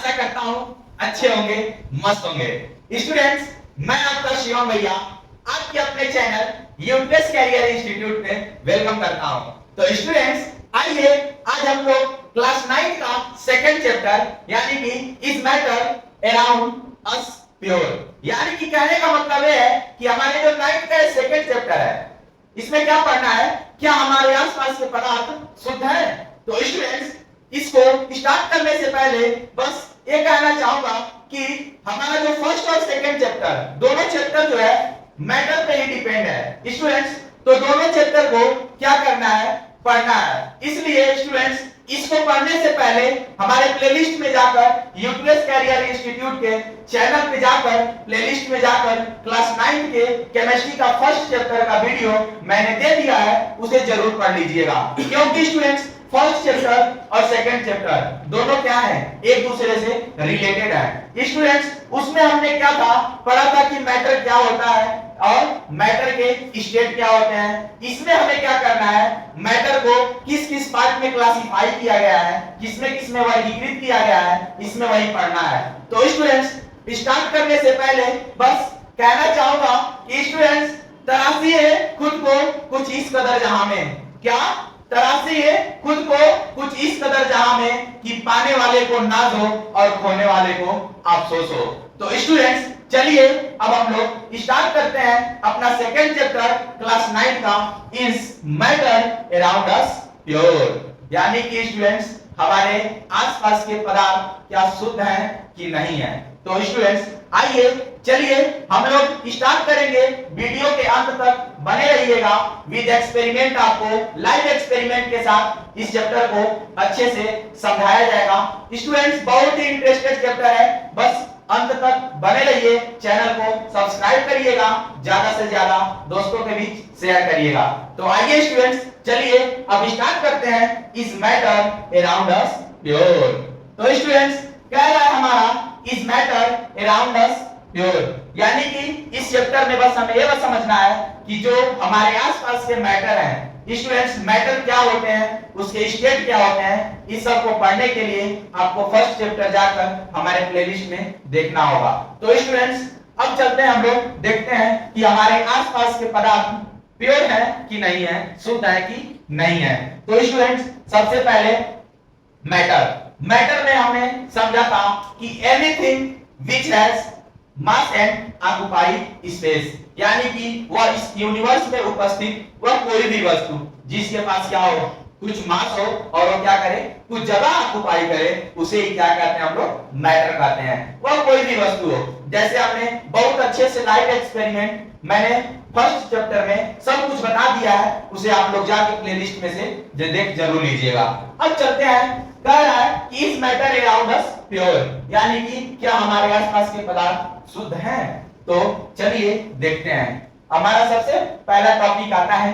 आशा करता हूं अच्छे होंगे, मस्त होंगे। स्टूडेंट्स, मैं आपका शिवम भैया आपके अपने चैनल यूपीएस कैरियर इंस्टीट्यूट में वेलकम करता हूं। तो स्टूडेंट्स, आइए आज हम लोग क्लास 9 का सेकंड चैप्टर यानी कि is matter around us pure, यानी कि कहने का मतलब है कि हमारे जो 9th का सेकंड चैप्टर है इसमें क्या पढ़ना है, क्या हमारे आसपास के पदार्थ शुद्ध है। तो स्टूडेंट्स, इसको स्टार्ट करने से पहले बस ये कहना चाहूंगा कि हमारा जो फर्स्ट और सेकंड चैप्टर दोनों चैप्टर जो है मैटर पे ही डिपेंड है स्टूडेंट्स। तो दोनों चैप्टर को क्या करना है, पढ़ना है। इसलिए स्टूडेंट्स, इसको पढ़ने से पहले हमारे प्लेलिस्ट में जाकर यूपीएस कैरियर इंस्टीट्यूट के चैनल पे जाकर प्लेलिस्ट में जाकर क्लास 9 के केमिस्ट्री का फर्स्ट चैप्टर का वीडियो मैंने दे दिया है, उसे जरूर पढ़ लीजिएगा। क्योंकि स्टूडेंट्स, फर्स्ट चैप्टर और सेकंड चैप्टर दोनों क्या है, एक दूसरे से रिलेटेड है। स्टूडेंट्स, उसमें हमने क्या था, पढ़ा था कि मैटर क्या होता है और मैटर के स्टेट क्या होते हैं। इसमें हमें क्या करना है, मैटर को किस किस पार्ट में क्लासिफाई किया गया है, किसमें वर्गीकृत किया गया है, इसमें वही पढ़ना है। तो स्टूडेंट्स, स्टार्ट करने से पहले बस कहना चाहूंगा कि स्टूडेंट्स, तराशिए खुद को कुछ इस कदर जहां में, क्या तराशिए खुद को कुछ इस कदर जहां में कि पाने वाले को नाज हो और खोने वाले को अफसोस हो। तो स्टूडेंट्स, चलिए अब हम लोग स्टार्ट करते हैं अपना सेकंड चैप्टर क्लास 9 का is matter around us pure, यानी कि स्टूडेंट्स, हमारे आसपास के पदार्थ क्या शुद्ध हैं कि नहीं है। तो स्टूडेंट्स, आइए चलिए हम लोग स्टार्ट करेंगे। वीडियो के अंत तक बने रहिएगा विद एक्सपेरिमेंट, आपको लाइव एक्सपेरिमेंट के साथ इस चैप्टर को अच्छे से समझाया जाएगा। स्टूडेंट्स, बहुत ही इंटरेस्टेड चैप्टर है, बस अंत तक बने रहिए। चैनल को सब्सक्राइब करिएगा, ज्यादा से ज्यादा दोस्तों के बीच शेयर करिएगा। तो आइए स्टूडेंट्स, चलिए अब स्टार्ट करते हैं is matter around us pure. तो स्टूडेंट्स, कह रहा है हमारा is matter around us pure, यानी कि इस चैप्टर में बस हमें यह समझना है कि जो हमारे आसपास के मैटर हैं, स्टूडेंट्स, मैटर क्या होते हैं, उसके स्टेट क्या होते हैं, इस सब को पढ़ने के लिए आपको फर्स्ट चैप्टर जाकर हमारे प्लेलिस्ट में देखना होगा। तो स्टूडेंट्स, अब चलते हैं, हम लोग देखते हैं कि हमारे आसपास के पदार्थ प्योर है कि नहीं है, शुद्ध है कि नहीं है। तो स्टूडेंट्स, सबसे पहले मैटर में हमने समझा था कि anything which has mass and occupy space, यानी कि वह इस यूनिवर्स में उपस्थित वह कोई भी वस्तु जिसके पास क्या हो, कुछ मास हो और वो क्या करे, कुछ जगह ऑक्युपाई करे, उसे ही क्या कहते हैं हम लोग, मैटर कहते हैं। वह कोई भी वस्तु हो, जैसे हमने बहुत अच्छे से लाइव एक्सपेरिमेंट मैंने फर्स्ट चैप्टर में सब कुछ बता दिया है, उसे आप लोग जाके प्लेलिस्ट में से देख जरूर लीजिएगा। अब चलते हैं, कह रहा है कि is matter around us pure, यानी कि क्या हमारे आसपास के पदार्थ शुद्ध हैं। तो चलिए देखते हैं। हमारा सबसे पहला टॉपिक आता है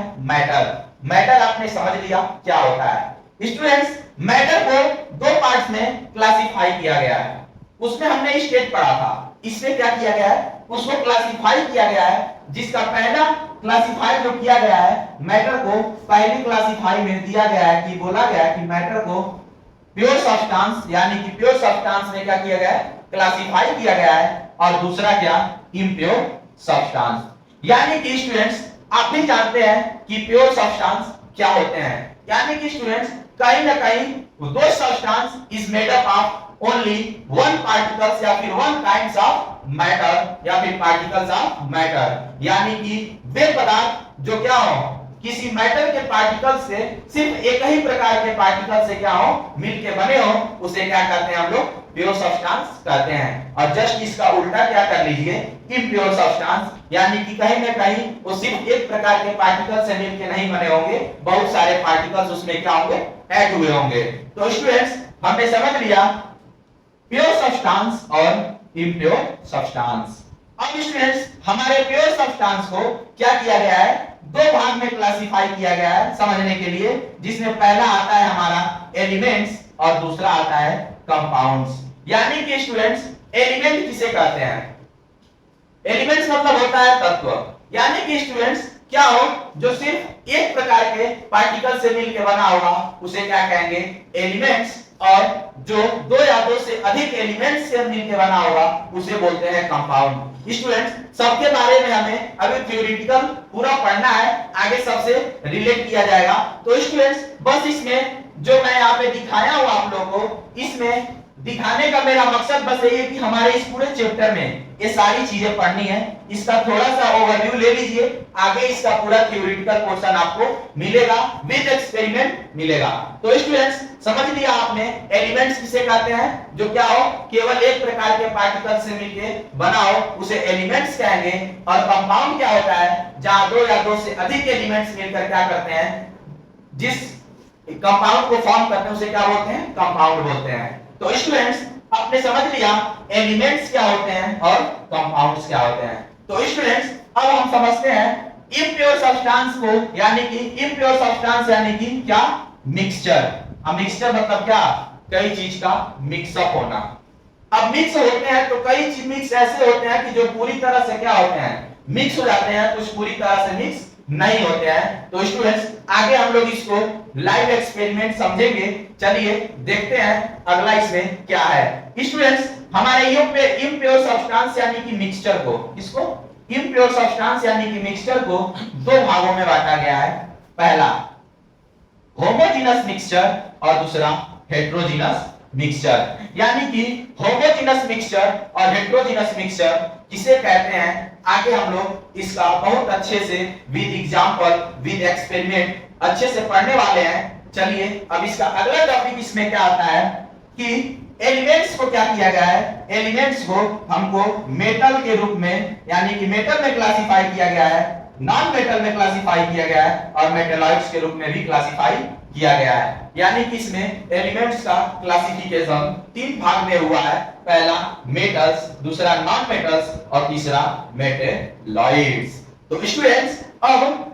मैटर आपने समझ लिया क्या होता है। स्टूडेंट्स, मैटर को दो पार्ट्स में क्लासिफाई किया गया है। उसमें हमने स्टेट पढ़ा था, इसमें क्या किया गया है, उसको क्लासिफाई किया गया है। जिसका पहला क्लासिफाई जो किया गया है, मैटर को पहली क्लासिफाई में दिया गया है कि बोला गया है कि मैटर को प्योर सब्सटेंस, यानी कि प्योर सब्सटेंस में क्या किया गया है, क्लासिफाई किया गया है। और दूसरा क्या, इम्प्योर सब्सटेंस, यानी कि स्टूडेंट्स, आप भी जानते हैं कि प्योर सब्सटेंस क्या होते हैं, यानी कि स्टूडेंट्स, कहीं ना कहीं दो substance is made up of only one particles या फिर वन काइंड्स ऑफ मैटर या फिर पार्टिकल्स ऑफ मैटर, यानी कि वे पदार्थ जो क्या हो, किसी मैटर के पार्टिकल से सिर्फ एक ही प्रकार के पार्टिकल से क्या हो, मिलके बने हो, उसे क्या कहते हैं हम लोग, प्योर सब्सटेंस कहते हैं। और जस्ट इसका उल्टा क्या कर लीजिए, इम्प्योर सब्सटेंस, यानी कि कहीं ना कहीं वो सिर्फ एक प्रकार के पार्टिकल से मिलके नहीं बने होंगे, बहुत सारे पार्टिकल्स उसमें क्या होंगे, ऐड हुए होंगे। तो स्टूडेंट्स, हमने समझ लिया प्योर सब्सटेंस और इम्प्योर सब्सटेंस। अब स्टूडेंट्स, हमारे प्योर सब्सटेंस को क्या किया गया है, दो भाग में क्लासिफाई किया गया है समझने के लिए, जिसमें पहला आता है हमारा एलिमेंट्स और दूसरा आता है कंपाउंड्स। यानी कि स्टूडेंट्स, एलिमेंट किसे कहते हैं, एलिमेंट्स मतलब होता है तत्व, यानी कि स्टूडेंट्स क्या हो, जो सिर्फ एक प्रकार के पार्टिकल से मिलकर बना होगा, उसे क्या कहेंगे, एलिमेंट्स। और जो दो या दो से अधिक एलिमेंट्स से मिलकर बना होगा उसे बोलते हैं कंपाउंड। स्टूडेंट्स सबके बारे में हमें अभी थ्योरेटिकल पूरा पढ़ना है, आगे सबसे रिलेट किया जाएगा। तो स्टूडेंट्स बस इसमें जो मैं यहाँ पे दिखाया हूँ आप लोगों को, इसमें दिखाने का मेरा मकसद बस यही है कि हमारे इस पूरे चैप्टर में ये सारी चीजें पढ़नी है। इसका थोड़ा सा ओवरव्यू ले लीजिए, आगे इसका पूरा थ्योरेटिकल पोर्शन आपको मिलेगा, विद एक्सपेरिमेंट मिलेगा। तो स्टूडेंट्स समझ लिया आपने एलिमेंट्स किसे कहते हैं, जो क्या हो केवल एक प्रकार के पार्टिकल से मिलके बना हो उसे एलिमेंट्स कहेंगे। और कंपाउंड क्या होता है, जहां दो या दो से अधिक एलिमेंट्स मिलकर क्या करते हैं, जिस कंपाउंड को फॉर्म करते हैं उसे क्या बोलते हैं, कंपाउंड बोलते हैं। तो स्टूडेंट्स आपने समझ लिया एलिमेंट्स क्या होते हैं और कंपाउंड्स क्या होते हैं। तो स्टूडेंट्स अब हम समझते हैं इम्प्योर सब्सटेंस को, यानी कि इम्प्योर सब्सटेंस यानी कि क्या, मिक्सचर। अब मिक्सचर मतलब क्या, कई चीज का मिक्सअप होना। अब मिक्स होते हैं तो कई चीज मिक्स ऐसे होते हैं कि जो पूरी तरह से क्या होते हैं, मिक्स हो जाते हैं, कुछ पूरी तरह से मिक्स नहीं होते हैं। तो स्टूडेंट्स आगे हम लोग इसको लाइव एक्सपेरिमेंट समझेंगे। चलिए देखते हैं अगला इसमें क्या है। स्टूडेंट्स हमारे इम्प्योर सब्सटेंस यानी कि मिक्सचर को, इसको इम्प्योर सब्सटेंस यानी कि मिक्सचर को दो भागों में बांटा गया है। पहला होमोजेनस मिक्सचर और दूसरा हेटेरोजेनस मिक्सचर। यानी कि होमोजेनस मिक्सचर और हेटेरोजेनस मिक्सचर किसे कहते हैं, आगे हम लोग इसका बहुत अच्छे से विद एग्जांपल विद एक्सपेरिमेंट अच्छे से पढ़ने वाले हैं। चलिए अब इसका अगला टॉपिक इसमें क्या आता है कि एलिमेंट्स को क्या किया गया है, एलिमेंट्स को हमको मेटल के रूप में, यानी कि मेटल में क्लासिफाई किया गया है, नॉन मेटल में क्लासिफाई किया गया है और मेटलॉइड्स के रूप में भी क्लासिफाई किया गया है। यानी कि इसमें एलिमेंट्स का क्लासिफिकेशन तीन भाग में हुआ है। पहला मेटल्स, दूसरा नॉन मेटल्स और तीसरा मेटलॉइड्स। तो स्टूडेंट्स अब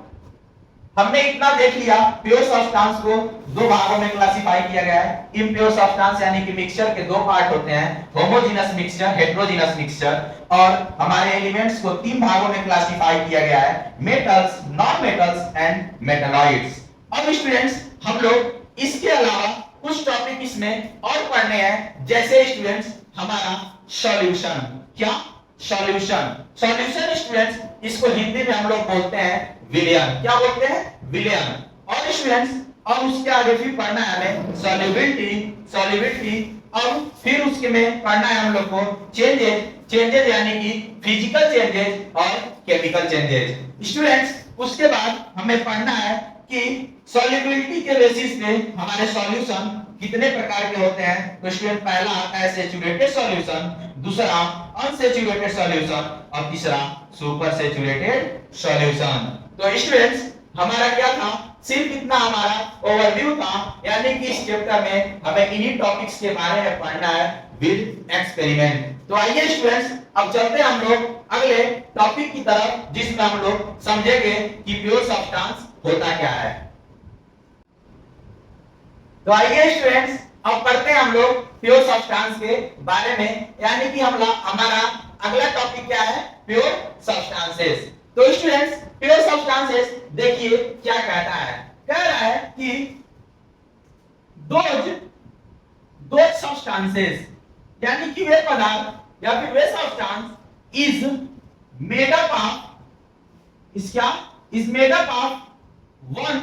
हमने इतना देख लिया, प्योर सब्सटेंस को दो भागों में क्लासिफाई किया गया है। इम्प्योर सब्सटेंस यानी कि मिक्सचर के दो पार्ट होते हैं, होमोजेनस मिक्सचर, हेटेरोजेनस मिक्सचर। और हमारे एलिमेंट्स को तीन भागों में क्लासिफाई किया गया है, metals, non metals and metalloids. अब स्टूडेंट्स हम लोग इसके अलावा कुछ टॉपिक इसमें और पढ़ने हैं, जैसे स्टूडेंट्स हमारा सॉल्यूशन। क्या, सॉल्यूशन। सॉल्यूशन स्टूडेंट्स इसको हिंदी में हम लोग बोलते हैं विलयन। क्या बोलते हैं, विलयन। और स्टूडेंट्स अब उसके आगे फिर पढ़ना है हमें सॉल्युबिलिटी। अब फिर उसके में पढ़ना है हम लोग को चेंजेस यानी कि फिजिकल चेंजेस और केमिकल चेंजेस। स्टूडेंट्स उसके बाद हमें पढ़ना है कि सॉल्युबिलिटी के बेसिस पे हमारे सॉल्यूशन कितने प्रकार के होते हैं। तो स्टूडेंट पहला आता है सैचुरेटेड सॉल्यूशन, दूसरा अनसैचुरेटेड सॉल्यूशन और तीसरा सुपर सैचुरेटेड सॉल्यूशन। तो स्टूडेंट्स हमारा क्या था, सिर्फ इतना हमारा ओवरव्यू था, यानी कि इस चैप्टर में हमें इन्हीं टॉपिक्स के बारे में पढ़ना है विद एक्सपेरिमेंट। तो आइए स्टूडेंट्स अब चलते हैं हम लोग अगले टॉपिक की तरफ, जिसमें हम लोग समझेंगे कि प्योर सब्सटेंस होता क्या है। तो आइए स्टूडेंट्स अब पढ़ते हैं हम लोग प्योर सब्सटेंस के बारे में, यानी कि हमारा अगला टॉपिक क्या है, प्योर सब्सटेंसेस। तो स्टूडेंट्स प्योर सब्सटेंसेस देखिए क्या कहता है, कह रहा है कि दोज सब्सटेंसेस यानी कि वे पदार्थ या फिर वे substance is made up of one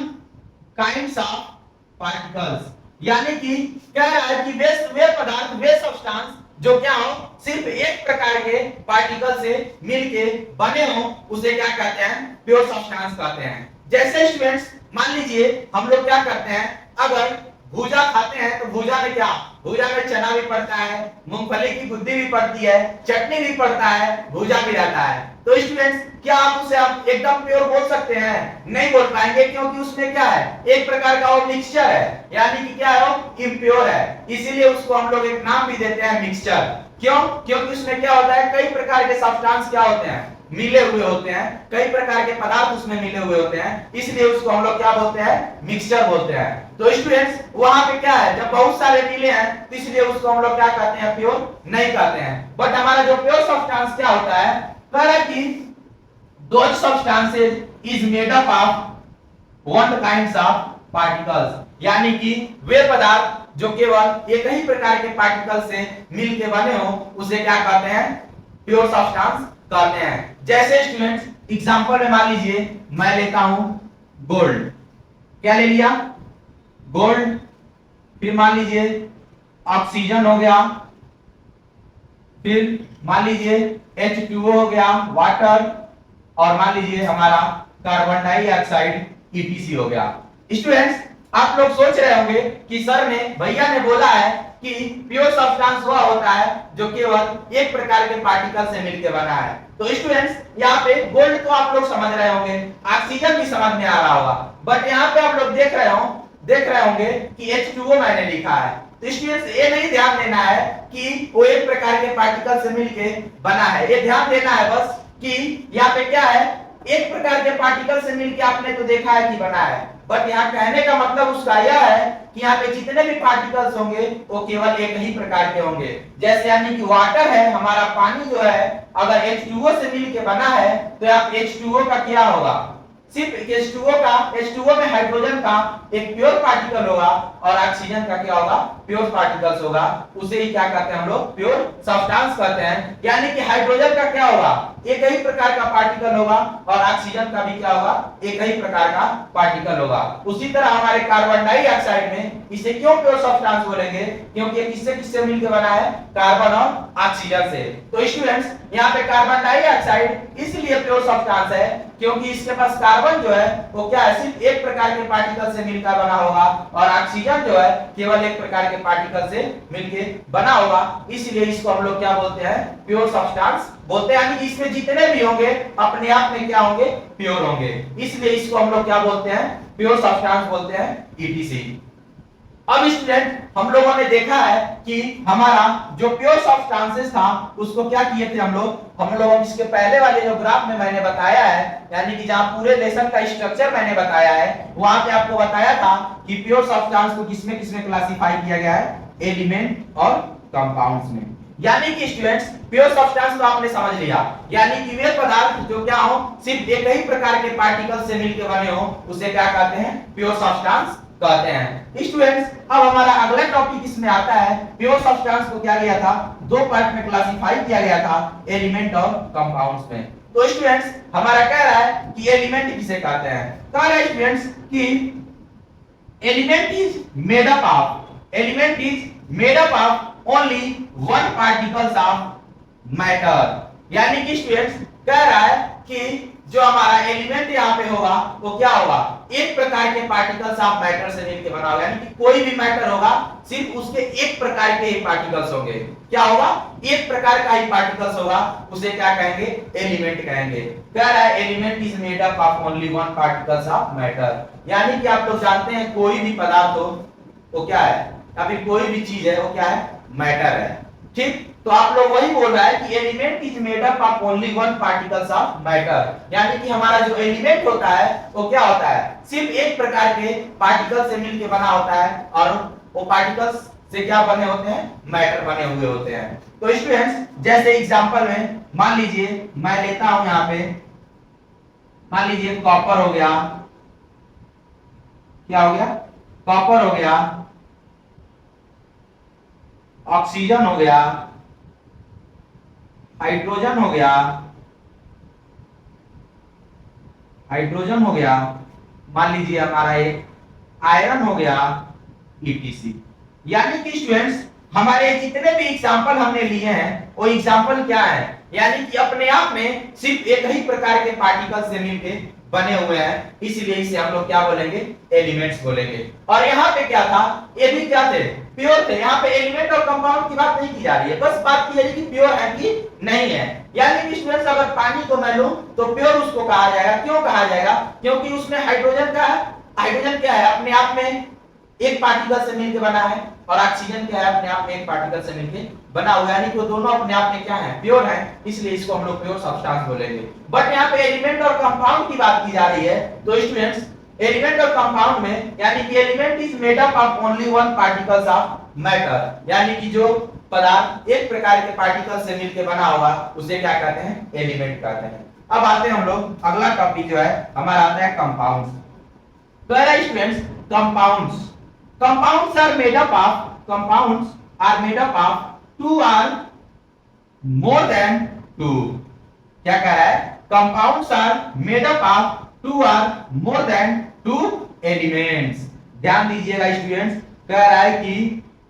kinds of particles. यानी कि कह रहा है कि वे पदार्थ, वे सब्सटेंस जो क्या हो, सिर्फ एक प्रकार के पार्टिकल से मिलके बने हो, उसे क्या कहते हैं, प्योर सब्सटेंस कहते हैं। जैसे स्टूडेंट्स मान लीजिए हम लोग क्या करते हैं, अगर भुजा खाते हैं तो भुजा में क्या, भुजा में चना भी पड़ता है, मूंगफली की गुद्दी भी पड़ती है, चटनी भी पड़ता है, भुजा भी रहता है। तो स्टूडेंट्स क्या आप उसे आप एकदम प्योर बोल सकते हैं, नहीं बोल पाएंगे, क्योंकि उसमें क्या है, एक प्रकार का वो मिक्सचर है, यानी कि क्या है, वो इम्प्योर है। इसीलिए उसको हम लोग एक नाम भी देते हैं मिक्सचर। क्यों, क्योंकि उसमें क्या होता है, कई प्रकार के सब्सटेंस क्या होते हैं, मिले हुए होते हैं, कई प्रकार के पदार्थ उसमें मिले हुए होते हैं, इसलिए उसको हम लोग क्या बोलते हैं, मिक्सचर बोलते हैं। तो स्टूडेंट्स वहां पे क्या है, जब बहुत सारे मिले हैं तो इसलिए उसको हम लोग क्या कहते हैं, प्योर नहीं कहते हैं। बट हमारा जो प्योर सब्सटेंस क्या होता है, कह रहा है कि those substances is made up of one kinds of particles. यानी कि वे पदार्थ जो केवल एक ही प्रकार के पार्टिकल से मिलके बने हो उसे क्या कहते हैं, प्योर सब्सटेंस कहते हैं। जैसे स्टूडेंट्स एग्जांपल में मान लीजिए मैं लेता हूं गोल्ड, क्या ले लिया, गोल्ड, फिर मान लीजिए ऑक्सीजन हो गया, फिर मान लीजिए H2O हो गया वाटर, और मान लीजिए हमारा कार्बन डाइऑक्साइड ETC हो गया। स्टूडेंट्स आप लोग सोच रहे होंगे कि सर ने, भैया ने बोला है कि प्योर सब्सटेंस वह होता है जो केवल एक प्रकार के पार्टिकल से मिलकर बना है। तो स्टूडेंट्स यहाँ पे गोल्ड तो आप लोग समझ रहे होंगे, ऑक्सीजन भी समझ में आ रहा होगा, बट यहाँ पे आप लोग देख रहे होंगे कि H2O मैंने लिखा है। तो स्टूडेंट्स ये नहीं ध्यान देना है कि वो एक प्रकार के पार्टिकल से मिलके बना है, ये ध्यान देना है बस कि यहाँ पे क्या है, एक प्रकार के पार्टिकल से मिलके आपने तो देखा है कि बना है, बट यहाँ कहने का मतलब उसका यह है कि यहाँ पे जितने भी पार्टिकल्स होंगे वो केवल एक ही प्रकार के होंगे। जैसे यानी कि वाटर है, हमारा पानी जो है अगर H2O से मिलके बना है तो यहाँ पे H2O का क्या होगा, सिर्फ H2O में हाइड्रोजन का एक प्योर पार्टिकल होगा और ऑक्सीजन का क्या होगा, प्योर पार्टिकल्स होगा, उसे ही क्या कहते हैं हम लोग, प्योर सब्सटेंस कहते हैं। यानी कि हाइड्रोजन का क्या होगा, एक ही प्रकार का पार्टिकल होगा और ऑक्सीजन का भी क्या होगा, एक ही प्रकार का पार्टिकल होगा। उसी तरह हमारे कार्बन डाइऑक्साइड में इसे क्यों प्योर सब्सटेंस बोलेंगे, क्योंकि ये किससे मिलकर बना है, कार्बन और ऑक्सीजन से। तो स्टूडेंट्स यहाँ पे कार्बन डाइऑक्साइड इसलिए प्योर सब्सटेंस है क्योंकि इसके पास कार्बन जो है वो क्या है, सिर्फ एक प्रकार के पार्टिकल से मिलकर बना होगा और ऑक्सीजन जो है केवल एक प्रकार के पार्टिकल से मिलकर बना होगा, इसलिए इसको हम लोग क्या बोलते हैं, प्योर सब्सटेंस बोलते हैं। यानी कि इसमें जितने भी होंगे अपने आप में क्या होंगे, प्योर होंगे, इसलिए इसको हम लोग क्या बोलते हैं, प्योर सब्सटेंस बोलते हैं, ETC। अब स्टूडेंट हम लोगों ने देखा है कि हमारा जो प्योर सब्सटेंसेस था उसको क्या किए थे हम लोग इसके पहले वाले जो ग्राफ में मैंने बताया है, यानी कि जहां पूरे लेसन का स्ट्रक्चर मैंने बताया है वहां पे आपको बताया था कि प्योर सब्सटेंस को किसमें किसमें क्लासिफाई किया गया है, एलिमेंट और कंपाउंड्स में। यानी कि स्टूडेंट्स प्योर सब्सटेंस तो आपने समझ लिया, यानी कि वे पदार्थ जो क्या हो, सिर्फ एक ही प्रकार के पार्टिकल से मिलकर बने हो उसे क्या कहते हैं, प्योर सब्सटेंस कहते हैं। स्टूडेंट्स अब हमारा अगला टॉपिक इसमें आता है, प्योर सब्सटेंस को क्या किया था, दो पार्ट में क्लासिफाई किया गया था, एलिमेंट और कंपाउंड्स में। तो स्टूडेंट्स हमारा कह रहा है कि एलिमेंट किसे कहते हैं, कह रहा है स्टूडेंट्स कि element is made up of only one particles of matter. यानी कि स्टूडेंट्स कह रहा है कि जो हमारा एलिमेंट यहाँ पे होगा वो क्या होगा, एक प्रकार के पार्टिकल्स ऑफ मैटर से मिलकर बना होगा। यानी कि कोई भी मैटर होगा सिर्फ उसके एक प्रकार के ही पार्टिकल्स होंगे, क्या होगा, एक प्रकार का ही पार्टिकल्स होगा, उसे क्या कहेंगे, एलिमेंट कहेंगे। कह रहा है element is made up of only one particles of matter. यानी कि आप लोग जानते हैं कोई भी पदार्थ हो वो क्या है, या फिर कोई भी चीज है वो क्या है, मैटर है, ठीक। तो आप लोग वही बोल रहा है कि element is made up of only one particles of matter. यानी कि हमारा जो एलिमेंट होता है वो क्या होता है, सिर्फ एक प्रकार के पार्टिकल से मिलकर बना होता है और वो पार्टिकल्स से क्या बने होते हैं, मैटर बने हुए होते हैं। तो स्टूडेंट्स जैसे एग्जांपल में मान लीजिए मैं लेता हूं यहाँ पे, मान लीजिए कॉपर हो गया, क्या हो गया, कॉपर हो गया, ऑक्सीजन हो गया, हाइड्रोजन हो गया, मान लीजिए हमारा एक आयरन हो गया, ETC। यानी कि स्टूडेंट्स हमारे जितने भी एग्जांपल हमने लिए हैं वो एग्जांपल क्या है, यानी कि अपने आप में सिर्फ एक ही प्रकार के पार्टिकल से मिलके बने हुए हैं, इसलिए इसे हम लोग क्या बोलेंगे, एलिमेंट्स बोलेंगे। और यहाँ पे क्या था, ये भी क्या थे, प्योर थे। यहाँ पे एलिमेंट और कंपाउंड की बात नहीं की जा रही है, बस बात की जा रही है कि प्योर है कि नहीं है। यानी कि स्टूडेंट्स अगर पानी को मैं लूं तो प्योर उसको कहा जाएगा, क्यों कहा जाएगा, क्योंकि उसमें हाइड्रोजन का है, हाइड्रोजन क्या है, अपने आप में एक पार्टिकल से मिलकर बना है, और ऑक्सीजन क्या है, अपने आप में एक पार्टिकल से मिलकर बना हुआ है, यानी कि वो दोनों अपने आप में क्या है, प्योर है, इसलिए इसको हम लोग प्योर सब्सटेंस बोलेंगे। बट यहाँ पे एलिमेंट और कंपाउंड की बात की जा रही है, तो स्टूडेंट्स एलिमेंट और कंपाउंड में यानी कि element is made up of only one particles of matter. यानी कि जो पदार्थ एक प्रकार के पार्टिकल से मिलकर बना होगा उसे क्या कहते हैं, एलिमेंट कहते हैं। अब आते हैं हम लोग अगला टॉपिक जो है हमारा आता है कंपाउंड्स। तो students compounds compounds are made up of two or more than two. क्या कह रहा है? Compounds are made up of two or more than two elements. ध्यान दीजिएगा स्टूडेंट्स, कह रहा है कि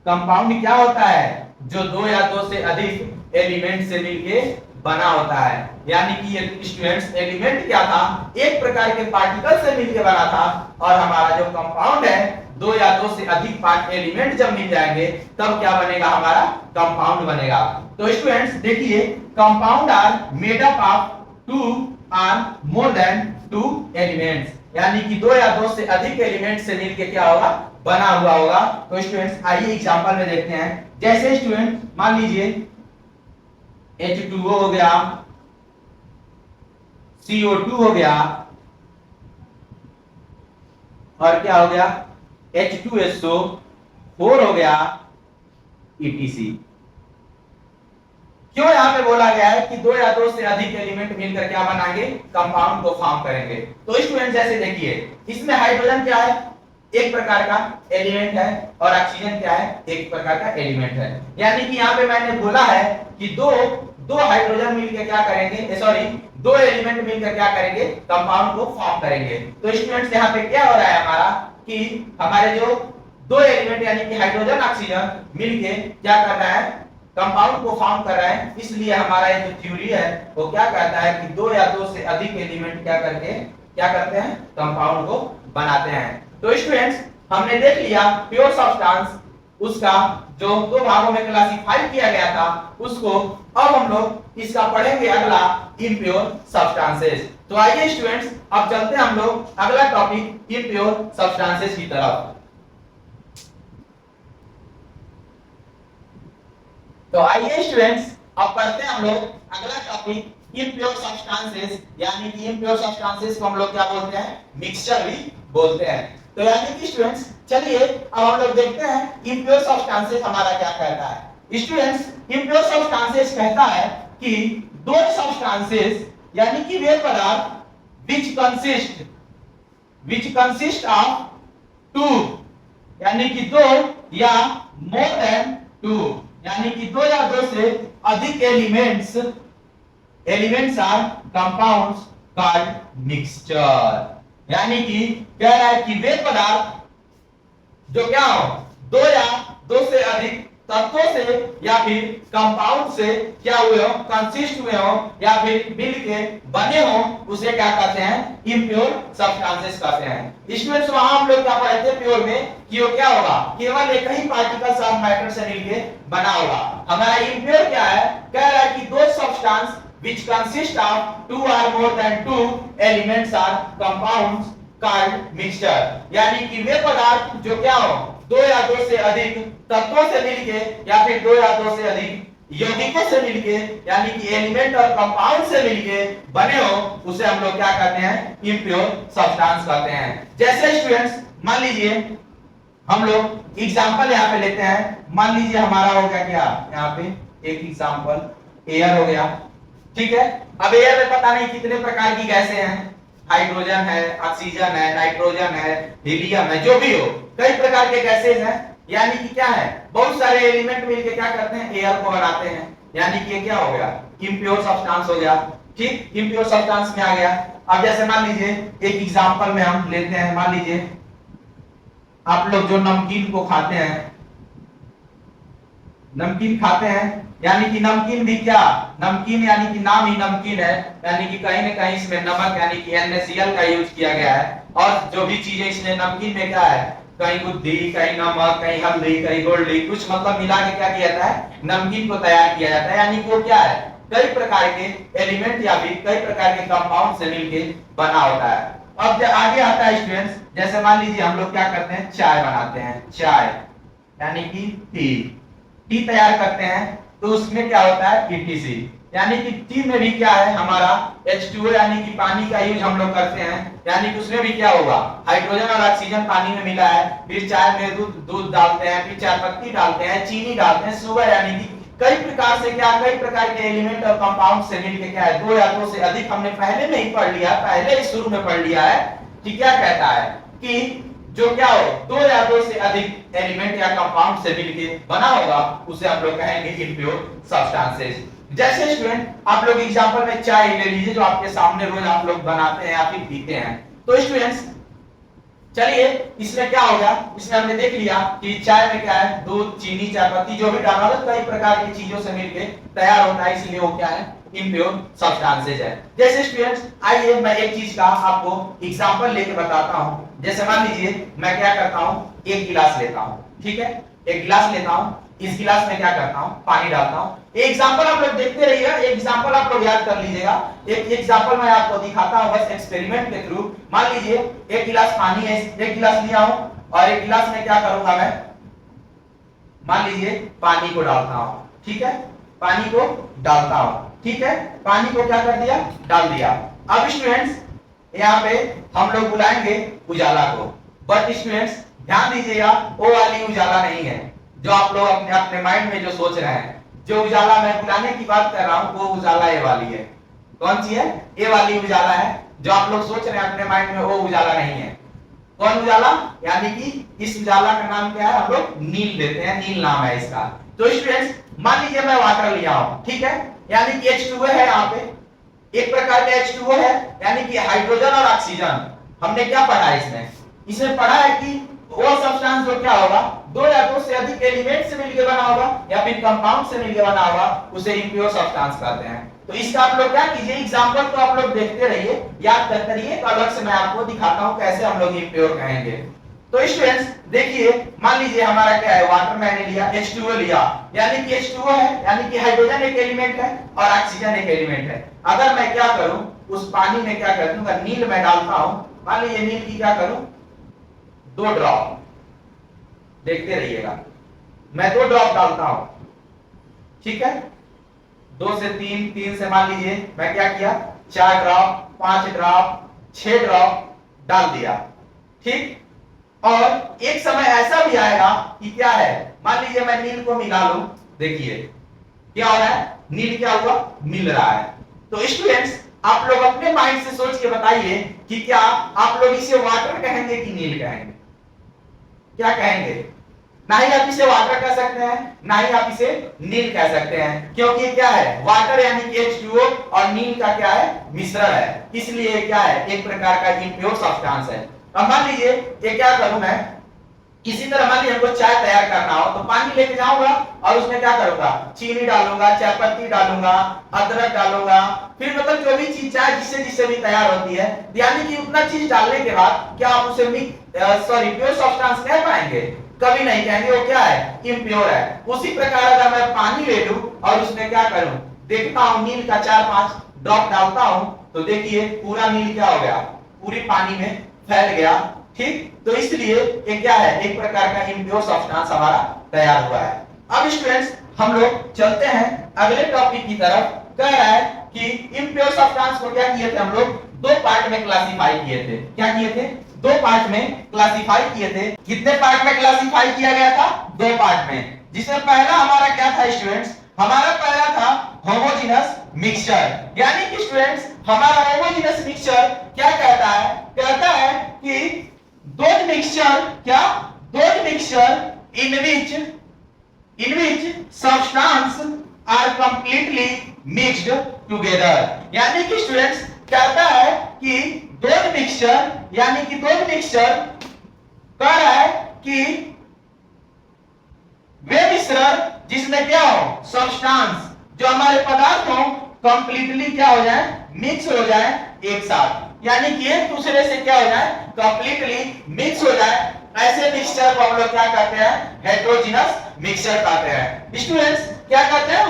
कंपाउंड क्या होता है? जो दो या दो से अधिक एलिमेंट से मिलके बना होता है। यानी कि ये स्टूडेंट्स एलिमेंट क्या था? एक प्रकार के पार्टिकल से मिलके बना था, और हमारा जो कंपाउंड है दो या दो से अधिक पार्ट एलिमेंट जब मिल जाएंगे तब क्या बनेगा? हमारा कंपाउंड बनेगा। तो स्टूडेंट्स देखिए, compound are made up of two or more than two elements, यानी कि दो या दो से अधिक एलिमेंट से मिलके क्या होगा? बना हुआ होगा। तो स्टूडेंट्स आइए एग्जांपल में देखते हैं। जैसे स्टूडेंट मान लीजिए H2O हो गया, CO2 हो गया, और क्या हो गया? H2SO4 हो गया, ETC। क्यों यहाँ पे बोला गया है कि दो या दो से अधिक एलिमेंट मिलकर क्या बनाएंगे? कंपाउंड को फॉर्म करेंगे। तो स्टूडेंट जैसे देखिए, इसमें हाइड्रोजन क्या है? एक प्रकार का एलिमेंट है, और ऑक्सीजन क्या है? एक प्रकार का एलिमेंट है। यानी कि यहाँ पे मैंने बोला है कि दो हाइड्रोजन मिलकर क्या करेंगे? सॉरी, दो एलिमेंट मिलकर क्या करेंगे? कंपाउंड को फॉर्म करेंगे। तो स्टूडेंट्स यहाँ पे क्या हो रहा है हमारा कि हमारे जो दो एलिमेंट यानी कि हाइड्रोजन ऑक्सीजन मिलके क्या कर रहा है? कंपाउंड को फॉर्म कर रहा है। इसलिए हमारा ये जो थ्योरी है वो क्या कहता है कि दो या दो से अधिक एलिमेंट क्या करते हैं? कंपाउंड को बनाते हैं। तो स्टूडेंट्स हमने देख लिया प्योर सब्सटेंस, उसका जो दो भागों में क्लासिफाई किया गया था उसको। अब हम लोग इसका पढ़ेंगे अगला, इम्प्योर सब्सटेंसेस। तो आइए स्टूडेंट्स अब चलते हैं हम लोग अगला टॉपिक इम्प्योर सब्सटेंसेस की तरफ। तो आइए स्टूडेंट्स अब पढ़ते हैं हम लोग अगला टॉपिक इम्प्योर सब्सटेंसेस। यानी कि इम्प्योर सब्सटेंसेस को हम लोग क्या बोलते हैं? मिक्सचर भी बोलते हैं। तो यानी कि स्टूडेंट्स चलिए अब हम लोग देखते हैं इम्प्योर सब्सटेंसेस हमारा क्या कहता है। स्टूडेंट्स इम्प्योर सब्सटेंसेस कहता है कि दो सब्सटेंसेस यानी कि वे पदार्थ which consist of टू, यानी कि दो या मोर देन टू, यानी कि दो या दो से अधिक elements or compounds called mixture. यानी कि कह रहा है कि वे पदार्थ जो क्या हो? दो या दो से अधिक तत्वों से या फिर कंपाउंड से क्या हुए हो? कंसिस्ट हुए हो या फिर मिलके बने हो, उसे क्या कहते हैं? इम्प्योर सब्सटेंसेस कहते हैं। इसमें वहां हम लोग क्या पढ़े थे प्योर में कि वो क्या होगा? केवल एक ही पार्टिकल्स ऑफ मैटर से मिलके बना होगा। हमारा इम्प्योर क्या है? कह रहा है कि दो substance which consist of two or more than two elements are compounds called mixture। यानी कि वे पदार्थ जो क्या हो? दो या दो से अधिक तत्वों से मिलके या फिर दो या दो से अधिक यौगिकों से मिलके यानी कि एलिमेंट और कंपाउंड से मिलके बने हो, उसे हम लोग क्या कहते हैं? इम्प्योर सब्सटेंस कहते हैं। जैसे स्टूडेंट्स मान लीजिए हम लोग एग्जांपल यहाँ पे लेते हैं। मान लीजिए हमारा हो गया क्या? यहाँ पे एक एग्जांपल एयर हो गया, ठीक है। अब एयर में पता नहीं कितने प्रकार की गैसें हैं, हाइड्रोजन है, ऑक्सीजन है, नाइट्रोजन है, हीलियम है, जो भी हो, कई प्रकार के गैसेज हैं। यानी कि क्या है? बहुत सारे एलिमेंट मिलके क्या करते हैं? एयर को बनाते हैं। यानी कि ये क्या हो गया? इम्प्योर सब्सटेंस हो गया। ठीक, इम्प्योर सब्सटेंस में आ गया। अब जैसे मान लीजिए एक एग्जांपल में हम लेते हैं, मान लीजिए आप लोग जो नमकीन को खाते हैं, नमकीन खाते हैं, यानी कि नमकीन भी क्या? नमकीन यानी कि नाम ही नमकीन है, यानी कि कहीं न कहीं इसमें नमक यानी कि NaCl का यूज किया गया है। और जो भी चीजें इसमें नमकीन में क्या है? कहीं बुद्धि, कहीं नमक, कहीं हल्दी, कहीं गोल्डी, कुछ मतलब मिला के क्या किया जाता है? नमकीन को तैयार किया जाता है। यानी कि वो क्या है? कई प्रकार के एलिमेंट या फिर कई प्रकार के कंपाउंड से मिलके बना होता है। अब आगे आता है स्टूडेंट्स, जैसे मान लीजिए हम लोग क्या करते हैं? चाय बनाते हैं, चाय यानी कि टी तैयार करते हैं, तो उसमें क्या होता है? ETC। यानी कि टी में भी क्या है? हमारा H2O यानी कि पानी का यूज हम लोग करते हैं। यानी कि उसमें भी क्या होगा? हाइड्रोजन और ऑक्सीजन पानी में मिला है। फिर चाय में दूध डालते हैं, फिर चाय पत्ती डालते हैं, चीनी डालते हैं, शुगर, यानी कि कई प्रकार से क्या? कई प्रकार के एलिमेंट और कंपाउंड से मिलके क्या है? दो या दो से अधिक हमने पहले में ही पढ़ लिया, पहले ही शुरू में पढ़ लिया है कि क्या कहता है कि जो क्या हो, दो या दो से अधिक एलिमेंट या कंपाउंड से मिलके बना होगा उसे हम लोग कहेंगे इम्प्योर सब्सटेंसेस। जैसे स्टूडेंट आप लोग एग्जांपल में चाय ले लीजिए जो आपके सामने रोज आप लोग बनाते हैं या फिर पीते हैं। तो स्टूडेंट्स चलिए इसमें क्या होगा, इसमें हमने देख लिया कि चाय में क्या है, दूध, चीनी, चायपत्ती जो भी डालना होता है कई प्रकार की चीजों से मिलके तैयार होता है, इसलिए वो क्या है, इम्प्योर सब्सटेंसेस है। जैसे स्टूडेंट्स आइए मैं एक चीज का आपको एग्जांपल लेके बताता हूं। जैसे मान लीजिए मैं क्या करता हूं, एक गिलास लेता हूं, ठीक है, एक गिलास लेता हूं, इस गिलास में क्या करता हूं, पानी डालता हूं। एग्जांपल आप लोग देखते रहिएगा, एग्जांपल आप लोग याद कर लीजिएगा। एक एग्जांपल मैं आपको दिखाता हूं बस एक्सपेरिमेंट के थ्रू। मान लीजिए एक गिलास पानी है, एक गिलास लिया हूं और एक गिलास में क्या करूंगा मैं, मान लीजिए पानी को डालता हूं, ठीक है, पानी को डालता हूं, ठीक है, पानी को क्या कर दिया, डाल दिया। अब स्टूडेंट्स यहाँ पे हम लोग बुलाएंगे उजाला को, बट स्टूडेंट्स ध्यान दीजिएगा वो वाली उजाला नहीं है जो आप लोग अपने अपने माइंड में जो सोच रहे हैं। जो उजाला मैं बुलाने की बात कर रहा हूं वो उजाला ए वाली है। कौन सी है, ए वाली उजाला है। जो आप लोग सोच रहे हैं अपने माइंड में वो उजाला नहीं है। कौन उजाला, यानी कि इस उजाला का नाम क्या है, हम लोग नील देते हैं, नील नाम है इसका। तो स्टूडेंट्स मान लीजिए मैं वाटर लिया हूं, ठीक है, यानी कि H2O है, यहाँ पे एक प्रकार का H2O है, यानी कि हाइड्रोजन और ऑक्सीजन। हमने क्या पढ़ा है इसमें, इसमें पढ़ा है कि वो सब्सटेंस जो क्या होगा, दो या दो से अधिक एलिमेंट से मिलकर बना होगा या फिर कंपाउंड से मिलकर बना होगा, उसे इम्प्योर सब्सटेंस कहते हैं। तो इसका आप लोग क्या कीजिए, एग्जांपल तो आप लोग देखते रहिए, याद करते रहिए, तो अलग से मैं आपको दिखाता हूं कैसे हम लोग इम्प्योर कहेंगे। तो स्टूडेंट्स देखिए मान लीजिए हमारा क्या है, वाटर मैंने लिया, H2O लिया, यानी कि H2O है, यानी कि हाइड्रोजन एक एलिमेंट है और ऑक्सीजन एक एलिमेंट है। अगर मैं क्या करूं, उस पानी में क्या कर दूंगा, नील मैं डालता हूं, मान लीजिए नील की क्या करूं, 2 ड्रॉप, देखते रहिएगा, मैं 2 ड्रॉप डालता हूं, ठीक है, 2 से 3, 3 से मान लीजिए मैं क्या किया, 4 ड्रॉप, 5 ड्रॉप, 6 ड्रॉप डाल दिया, ठीक। और एक समय ऐसा भी आएगा कि क्या है, मान लीजिए मैं नील को मिला लूं, देखिए क्या हो रहा है, नील क्या हुआ, मिल रहा है। तो स्टूडेंट्स आप लोग अपने माइंड से सोच के बताइए कि क्या आप लोग इसे वाटर कहेंगे कि नील कहेंगे, क्या कहेंगे। ना ही आप इसे वाटर कह सकते हैं, ना ही आप इसे नील कह सकते हैं, क्योंकि क्या है, वाटर यानी कि H2O और नील का क्या है, मिश्रण है, इसलिए क्या है, एक प्रकार का इम्प्योर सब्सटेंस है। अब मान लीजिए ये क्या करूं मैं, इसी तरह मान लीजिए हमको चाय तैयार करना हो तो पानी लेके जाऊंगा और उसमें क्या करूंगा, चीनी डालूंगा, चायपत्ती डालूंगा, अदरक डालूंगा, फिर मतलब जो भी चीज चाय जिससे जिससे भी तैयार होती है, यानी कि उतना चीज डालने के बाद क्या आप उसे प्योर सब्सटेंस कह पाएंगे, कभी नहीं कहेंगे, वो क्या है, इम्प्योर है। उसी प्रकार अगर मैं पानी ले लूं और उसमें क्या करूं, देखता हूं नील का 4-5 ड्रॉप डालता हूं, तो देखिए पूरा नील क्या हो गया, पूरी पानी में फैल गया, ठीक। तो इसलिए ये क्या है, एक प्रकार का इम्प्योर सब्सटेंस हमारा तैयार हुआ है। अब स्टूडेंट्स हम लोग चलते हैं अगले टॉपिक की तरफ। कह रहा है कि इम्प्योर सब्सटेंस को क्या किए थे हम लोग, 2 पार्ट में क्लासिफाई किए थे। क्या किए थे, 2 पार्ट में क्लासिफाई किए थे। कितने पार्ट में क्लासिफाई किया गया था, 2 पार्ट में। जिसमें पहला हमारा क्या था स्टूडेंट्स, हमारा पहला था होमोजेनस मिक्सचर, यानी कि स्टूडेंट्स हमारा होमोजेनस मिक्सचर क्या कहता है, कहता है कि those mixture क्या, those mixture in which substance are completely mixed together, यानी कि स्टूडेंट्स कहता है कि those mixture, यानी कि those mixture कह रहा है कि वे मिश्रण जिसमें क्या हो, सब्सटेंस जो हमारे पदार्थ हो कंप्लीटली क्या हो जाए, मिक्स हो जाए एक साथ, यानी कि एक दूसरे से क्या हो जाए, कंप्लीटली मिक्स हो जाए। ऐसे मिक्सचर को हम लोग क्या कहते हैं, हेटेरोजेनस मिक्सचर कहते हैं। स्टूडेंट्स क्या कहते हैं,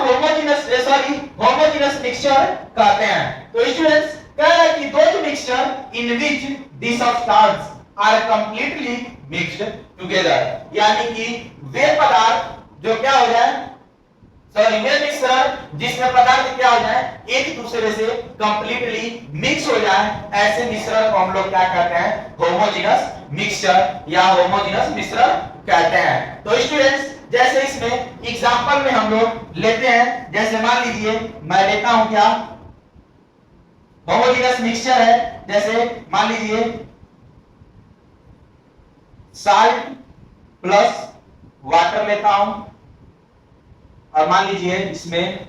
होमोजेनस मिक्सचर कहते हैं। तो स्टूडेंट्स कह रहा है कि those mixture in which the substance are completely mixed together, यानी कि वे पदार्थ जो क्या हो जाए, वे मिश्रण जिसमें पदार्थ क्या हो जाए, एक दूसरे से कंप्लीटली मिक्स हो जाए, ऐसे मिश्रण को हम लोग क्या कहते हैं, होमोजेनस मिक्सचर या होमोजेनस मिश्रण कहते हैं। तो स्टूडेंट्स जैसे इसमें एग्जांपल में हम लोग लेते हैं, जैसे मान लीजिए मैं लेता हूं क्या, होमोजेनस मिक्सचर है, जैसे मान लीजिए साल्ट प्लस वाटर लेता हूं, और मान लीजिए इसमें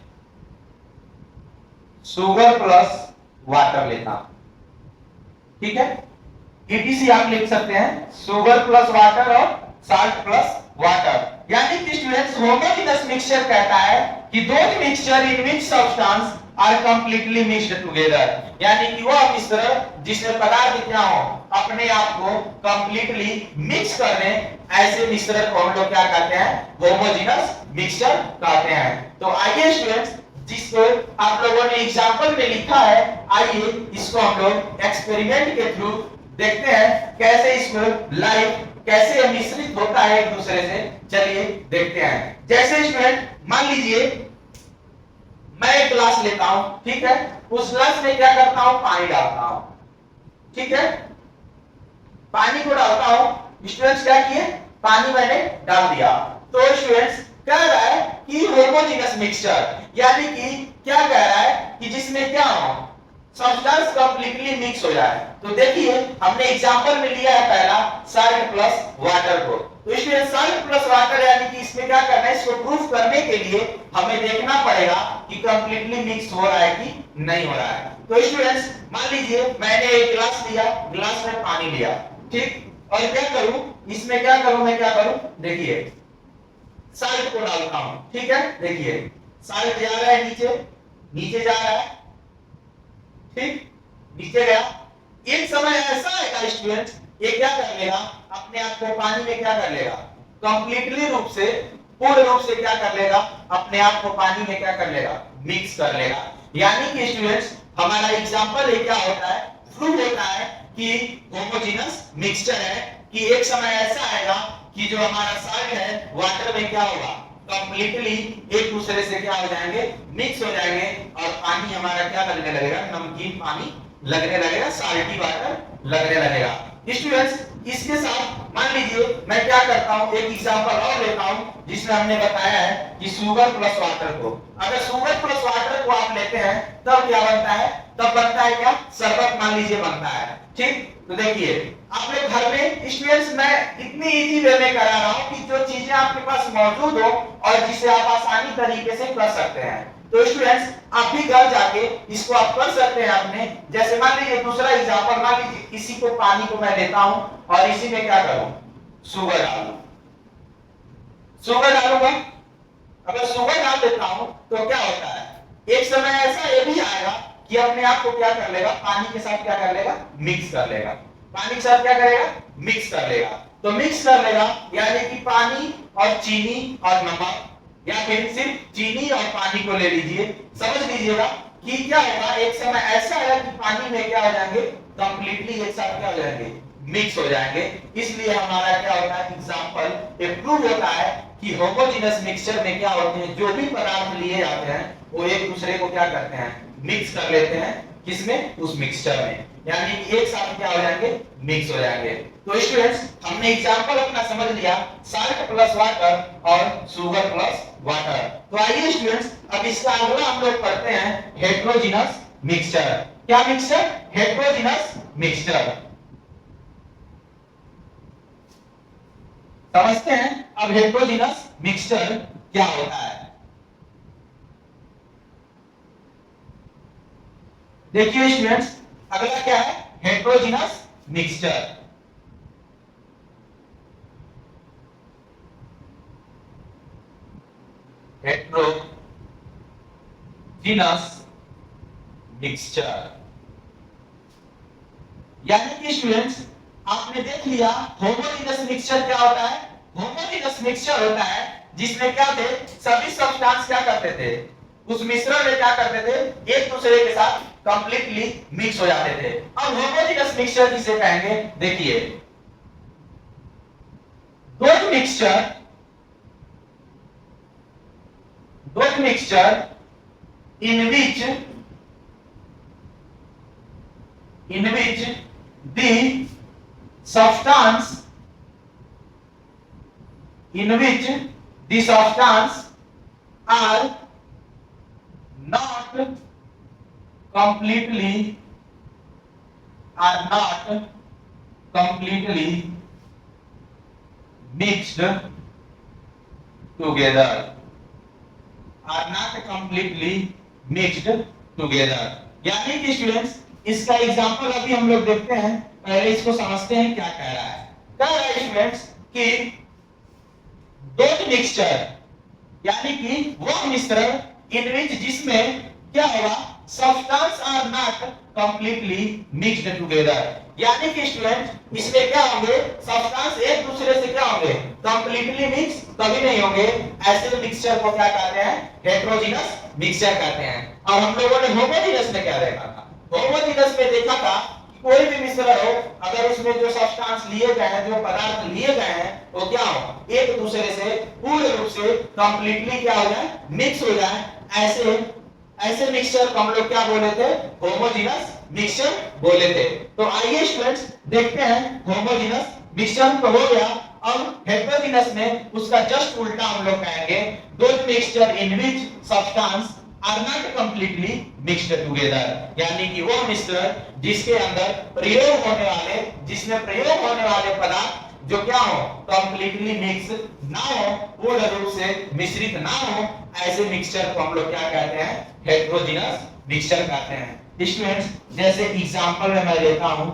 शुगर प्लस वाटर लेता हूं, ठीक है। ईटीसी आप लिख सकते हैं, शुगर प्लस वाटर और साल्ट प्लस वाटर। यानी कि स्टूडेंट्स होमोजेनस मिक्सचर कहता है कि those mixture in which substance are completely mixed together, यानी कि वह मिश्रण जिसमें पदार्थ क्या हो अपने आप को कंप्लीटली मिक्स कर दें, ऐसे मिश्रण को हम लोग क्या कहते हैं, होमोजेनस मिक्सचर कहते हैं। तो आइए स्टूडेंट्स, जिसको आप लोगों ने एग्जांपल में लिखा है, आइए इसको हम लोग एक्सपेरिमेंट के थ्रू देखते हैं कैसे इसको लाइव कैसे मिश्रित होता है एक दूसरे से। चलिए देखते हैं। जैसे स्टूडेंट मान लीजिए मैं एक ग्लास लेता हूं, ठीक है, उस ग्लास में क्या करता हूं, पानी डालता हूं, ठीक है, पानी को डालता हूं। स्टूडेंट्स क्या किए, पानी मैंने डाल दिया। तो स्टूडेंट्स कह रहा है कि होमोजेनस मिक्सचर, यानी कि क्या कह रहा है कि जिसमें क्या हो सब्सटेंस कंप्लीटली मिक्स हो जाए। तो देखिए हमने एग्जांपल में लिया है पहला साल्ट प्लस वाटर को। तो इसमें साल्ट प्लस वाटर यानी कि इसमें क्या करना है, इसको प्रूफ करने के लिए हमें देखना पड़ेगा कि कंप्लीटली मिक्स हो रहा है कि नहीं हो रहा है। तो स्टूडेंट्स मान लीजिए मैंने एक गिलास लिया, गिलास में पानी लिया, ठीक, और क्या करूं, इसमें क्या करूं, मैं क्या करूं, देखिए साल्ट को डालता हूं, ठीक है, देखिए साल्ट जा रहा है नीचे, नीचे जा रहा है, ठीक, नीचे गया। एक समय ऐसा आएगा स्टूडेंट्स, ये क्या कर लेगा, अपने आप को पानी में क्या कर लेगा, कंप्लीटली रूप से पूर्ण रूप से क्या कर लेगा, अपने आप को पानी में क्या कर लेगा, मिक्स कर लेगा। यानी कि स्टूडेंट्स हमारा एग्जांपल ये क्या होता है, प्रूव होता है कि होमोजेनस मिक्सचर है, कि एक समय ऐसा आएगा कि जो हमारा साल्ट है वाटर में क्या होगा, कंप्लीटली एक दूसरे से क्या हो जाएंगे, मिक्स हो जाएंगे, और पानी हमारा क्या लगने लगेगा, नमकीन पानी लगने लगेगा, साल्टी वाटर लगने लगेगा। स्टूडेंट्स इसके साथ मान लीजिए मैं क्या करता हूं, एक एग्जांपल और लेता हूं जिसमें हमने बताया है कि शुगर प्लस वाटर को, अगर शुगर प्लस वाटर को आप लेते हैं तब क्या बनता है, तब बनता है क्या, शरबत मान लीजिए बनता है, ठीक। तो देखिए आप लोग घर में स्टूडेंट्स, मैं इतनी इजी वे में करा रहा हूं कि जो चीजें आपके पास मौजूद हो और जिसे आप आसानी तरीके से कर सकते हैं। तो स्टूडेंट्स आप भी घर जाके इसको आप कर सकते हैं अपने। जैसे मान लीजिए दूसरा एग्जांपल, मान लीजिए इसी को पानी को मैं लेता हूं और इसी में क्या करूं, शुगर डालूं, शुगर डालूंगा। अगर शुगर डाल देता हूं तो क्या होता है, एक समय ऐसा ये भी आएगा कि अपने आप को क्या कर लेगा, पानी के साथ क्या कर लेगा, मिक्स कर लेगा, पानी के साथ क्या करेगा, मिक्स कर लेगा। तो मिक्स कर लेगा यानी कि पानी और चीनी और नमक, या फिर सिर्फ चीनी और पानी को ले लीजिए, समझ लीजिएगा कि क्या होगा, एक समय ऐसा आएगा कि पानी में क्या हो जाएंगे, कंप्लीटली एक साथ क्या हो जाएंगे, मिक्स हो जाएंगे। इसलिए हमारा क्या होता है, एग्जांपल ये प्रूव होता है कि होमोजेनस मिक्सचर में क्या होते हैं, जो भी पदार्थ लिए जाते हैं वो एक दूसरे को क्या करते हैं, मिक्स कर लेते हैं, किसमें, उस मिक्सचर में, यानी कि एक साथ क्या हो जाएंगे, मिक्स हो जाएंगे। तो स्टूडेंट्स हमने एग्जांपल अपना समझ लिया, साल्ट प्लस वाटर और शुगर प्लस वाटर। तो आइए स्टूडेंट्स अब इसका अगला हम लोग पढ़ते हैं हेटेरोजेनस मिक्सचर। क्या मिक्सचर, हेटेरोजेनस मिक्सचर। समझते हैं अब हेटेरोजेनस मिक्सचर क्या होता है। देखिए स्टूडेंट्स अगला क्या है, हेटेरोजेनस मिक्सचर। हेटेरोजेनस मिक्सचर यानी कि स्टूडेंट्स आपने देख लिया होमोजेनस मिक्सचर क्या होता है। होमोजेनस मिक्सचर होता है जिसमें क्या थे, सभी सब्सटेंस क्या करते थे, उस मिश्रण में क्या करते थे, एक दूसरे के साथ कंप्लीटली मिक्स हो जाते थे। अब होमोजेनस मिक्सचर जिसे कहेंगे, देखिए those mixture in which the substance are not completely mixed together, are not completely mixed together। यानी कि स्टूडेंट्स इसका एग्जांपल अभी हम लोग देखते हैं, पहले इसको समझते हैं क्या कह रहा है। कह रहा है स्टूडेंट्स कि दो मिक्सचर यानी कि वो मिश्रण इन विच जिसमें क्या होगा, substance are not completely mixed together. यानी कि स्टूडेंट इसमें क्या होंगे, सब्सटेंस एक दूसरे से क्या होंगे, कंप्लीटली मिक्स कभी नहीं होंगे। ऐसे मिक्सचर को क्या कहते हैं, हेटेरोजेनस मिक्सचर कहते हैं। और हम लोगों ने होमोजेनस में क्या देखा था, होमोजेनस में देखा था कोई भी मिश्रण हो, अगर उसमें जो सब्सटेंस लिए गए हैं, जो पदार्थ लिए गए हैं, वो क्या हो, एक दूसरे से पूर्ण रूप से कंप्लीटली क्या हो जाए, मिक्स हो जाए। ऐसे मिक्सचर को हम लोग क्या बोले थे, होमोजेनस मिक्सचर बोले थे। तो आइए स्टूडेंट्स देखते हैं, होमोजेनस मिक्सचर तो हो गया। अब हेटेरोजेनस में उसका जस्ट उल्टा हम लोग कहेंगे, दो mixture in which substance are not completely mixed together. यानी कि वो मिश्रण जिसके अंदर प्रयोग होने वाले, जिसमें प्रयोग होने वाले पदार्थ जो क्या हो, कंप्लीटली मिक्स ना हो, पूर्ण रूप से मिश्रित ना हो, ऐसे मिक्सचर को हम लोग क्या कहते हैं, हेटेरोजेनस मिक्सचर कहते हैं। स्टूडेंट्स जैसे एग्जांपल में मैं लेता हूं,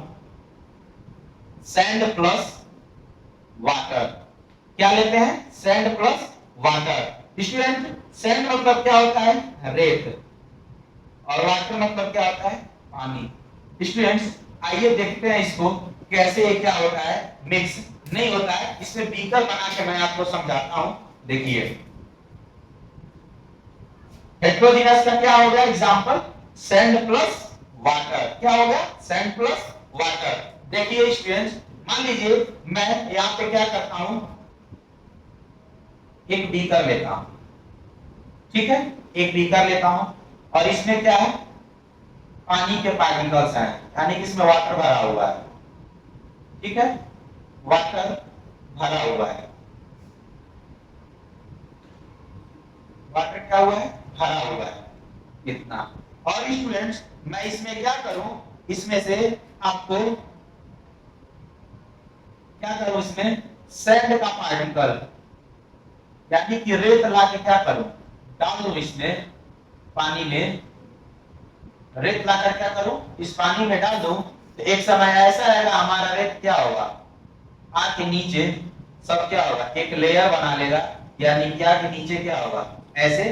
सैंड प्लस वाटर। क्या लेते हैं, sand plus water. Student sand मतलब क्या होता है, रेत, और वाटर मतलब क्या होता है, पानी। स्टूडेंट्स आइए देखते हैं इसको कैसे ये क्या होता है, मिक्स नहीं होता है। इसमें बीकर बना के मैं आपको समझाता हूं। देखिए हेटेरोजेनस का क्या हो गया एग्जांपल, सैंड प्लस वाटर। क्या हो गया, सैंड प्लस वाटर। देखिए स्टूडेंट्स मान लीजिए मैं यहां पे क्या करता हूं, एक बीकर लेता हूं, ठीक है, एक बीकर लेता हूं और इसमें क्या है, पानी के पार्टिकल्स हैं, यानी कि इसमें वाटर भरा हुआ है, ठीक है, वाटर भरा हुआ है, वाटर क्या हुआ है, भरा हुआ है, इतना। और स्टूडेंट्स मैं इसमें क्या करूं, इसमें से आपको क्या करूं, इसमें सैंड का पार्टिकल यानी कि रेत ला के क्या करूं, डाल दूं इसमें, पानी में रेत लाकर क्या करूं, इस पानी में डाल दूं, तो एक समय ऐसा आएगा हमारा रेत क्या होगा, आके नीचे सब क्या होगा, एक लेयर बना लेगा, यानी क्या के नीचे क्या होगा, ऐसे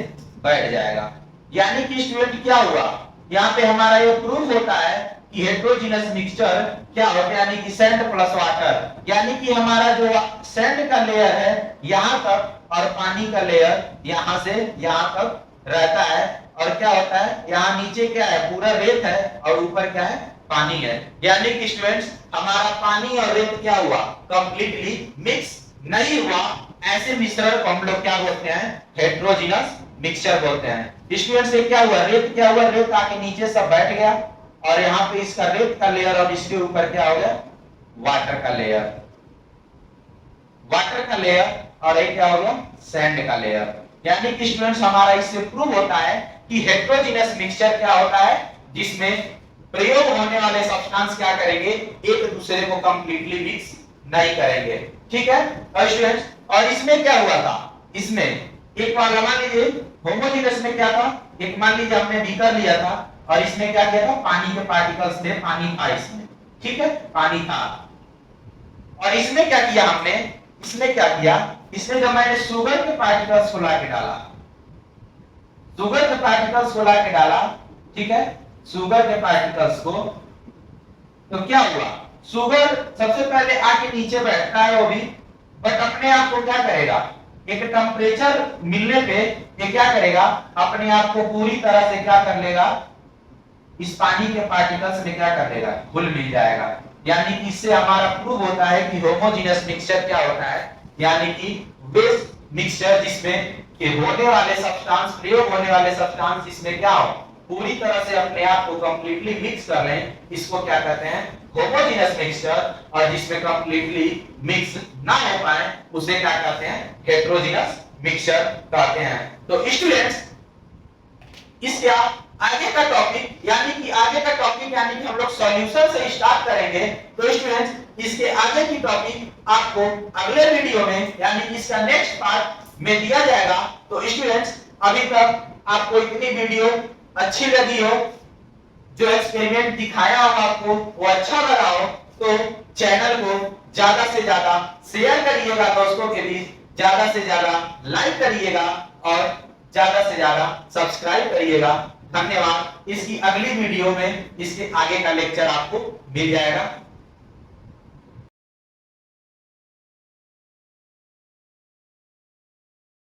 बैठ जाएगा। यानी कि स्टूडेंट क्या हुआ, यहाँ पे हमारा ये प्रूफ होता है कि हेटेरोजेनस मिक्सचर क्या होता है, यानी कि सैंड प्लस वाटर। यानी कि हमारा जो सैंड का लेयर है यहाँ तक और पानी का लेयर यहाँ से यहाँ तक रहता है, और क्या होता है, यहाँ नीचे क्या है, पूरा रेत है और ऊपर क्या है, पानी है। यानी कि स्टूडेंट्स हमारा पानी और रेत क्या हुआ, कंप्लीटली मिक्स नहीं हुआ। ऐसे मिश्रण को हम लोग क्या बोलते हैं, हेटेरोजेनस मिक्सचर बोलते हैं। स्टूडेंट्स ये क्या हुआ, रेत क्या हुआ, रेत आके नीचे सब बैठ गया और यहाँ पे इसका रेत का लेयर और इसके ऊपर क्या हो गया, वाटर का लेयर, वाटर का लेयर, और एक क्या हो गया, सैंड का लेयर। यानी कि स्टूडेंट्स हमारा इससे प्रूव होता है कि हेटेरोजेनस मिक्सचर क्या होता है, जिसमें प्रयोग होने वाले सब्सटेंस क्या करेंगे, एक दूसरे को कंप्लीटली मिक्स नहीं करेंगे, ठीक है। और स्टूडेंट्स और इसमें क्या हुआ था, इसमें एक बार मान लीजिए होमोजेनस में क्या था, एक मान लीजिए हमने बीकर लिया था और इसमें क्या किया था, पानी के पार्टिकल्स थे, पानी था इसमें, ठीक है, पानी था। और इसमें क्या किया हमने, इसमें क्या किया, इसमें जब मैंने शुगर के पार्टिकल्स को लाके डाला, शुगर के पार्टिकल्स को लाके डाला, ठीक है, शुगर के पार्टिकल्स को, तो क्या हुआ, शुगर सबसे पहले आके नीचे बैठता है वो भी, बट अपने आप को क्या करेगा, एक टेम्परेचर मिलने पे ये क्या करेगा, अपने आप को पूरी तरह से क्या कर लेगा, इस पानी के पार्टिकल्स में क्या कर लेगा, घुल मिल जाएगा। यानी कि इससे हमारा प्रूव होता है कि होमोजेनस मिक्सचर क्या होता है, यानी कि बेस मिक्सचर जिसमें कि होने वाले सब्सटेंस, प्रयोग होने वाले सब्सटेंस जिसमें क्या हो, पूरी तरह से अपने आप को कंप्लीटली मिक्स कर लें, इसको क्या कहते हैं, होमोजेनस मिक्सचर। और जिसमें कंप्लीटली मिक्स ना हो पाए उसे क्या कहते हैं, हेटेरोजेनस मिक्सचर कहते हैं। तो स्टूडेंट्स इसका आगे का टॉपिक यानी कि हम लोग सॉल्यूशन से स्टार्ट करेंगे। तो स्टूडेंट्स इसके आगे की टॉपिक आपको अगले वीडियो में यानी कि इसका नेक्स्ट पार्ट में दिया जाएगा। तो स्टूडेंट्स अभी तक आपको इतनी वीडियो अच्छी लगी हो, जो एक्सपेरिमेंट दिखाया हो आपको वो अच्छा लगा हो, तो चैनल को ज्यादा से ज्यादा शेयर करिएगा, दोस्तों के बीच ज्यादा से ज्यादा लाइक करिएगा और ज्यादा से ज्यादा सब्सक्राइब करिएगा। धन्यवाद। इसकी अगली वीडियो में इसके आगे का लेक्चर आपको मिल जाएगा।